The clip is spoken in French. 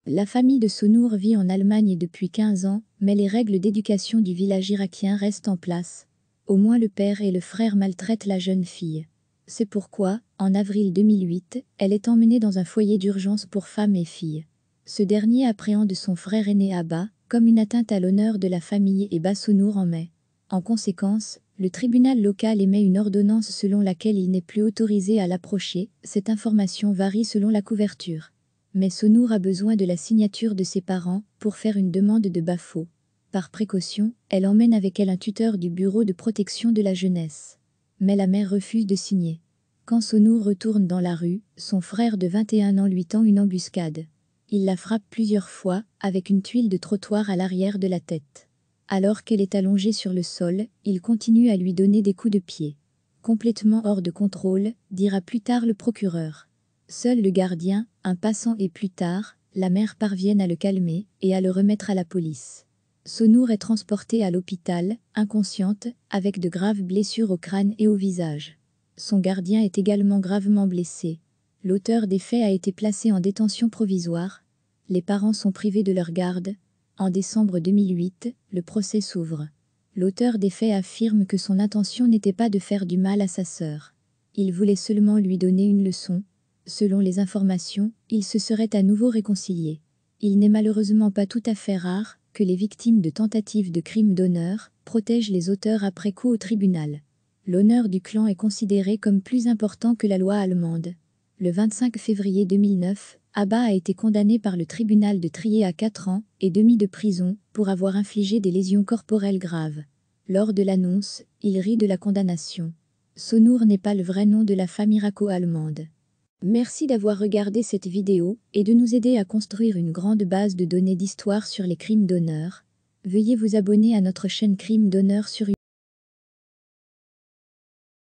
La famille de Sonour vit en Allemagne depuis 15 ans, mais les règles d'éducation du village irakien restent en place. Au moins le père et le frère maltraitent la jeune fille. C'est pourquoi, en avril 2008, elle est emmenée dans un foyer d'urgence pour femmes et filles. Ce dernier appréhende son frère aîné Abba comme une atteinte à l'honneur de la famille et bat Sonour en mai. En conséquence, le tribunal local émet une ordonnance selon laquelle il n'est plus autorisé à l'approcher. Cette information varie selon la couverture. Mais Sonour a besoin de la signature de ses parents pour faire une demande de BAFO. Par précaution, elle emmène avec elle un tuteur du bureau de protection de la jeunesse. Mais la mère refuse de signer. Quand Sonour retourne dans la rue, son frère de 21 ans lui tend une embuscade. Il la frappe plusieurs fois, avec une tuile de trottoir à l'arrière de la tête. Alors qu'elle est allongée sur le sol, il continue à lui donner des coups de pied. Complètement hors de contrôle, dira plus tard le procureur. Seul le gardien, un passant et plus tard, la mère parviennent à le calmer et à le remettre à la police. Sonour est transportée à l'hôpital, inconsciente, avec de graves blessures au crâne et au visage. Son gardien est également gravement blessé. L'auteur des faits a été placé en détention provisoire. Les parents sont privés de leur garde. En décembre 2008, le procès s'ouvre. L'auteur des faits affirme que son intention n'était pas de faire du mal à sa sœur. Il voulait seulement lui donner une leçon. Selon les informations, ils se seraient à nouveau réconciliés. Il n'est malheureusement pas tout à fait rare que les victimes de tentatives de crimes d'honneur protègent les auteurs après coup au tribunal. L'honneur du clan est considéré comme plus important que la loi allemande. Le 25 février 2009, Abba a été condamné par le tribunal de Trier à 4 ans et demi de prison pour avoir infligé des lésions corporelles graves. Lors de l'annonce, il rit de la condamnation. Sonour n'est pas le vrai nom de la femme irako-allemande. Merci d'avoir regardé cette vidéo et de nous aider à construire une grande base de données d'histoire sur les crimes d'honneur. Veuillez vous abonner à notre chaîne Crimes d'honneur sur YouTube.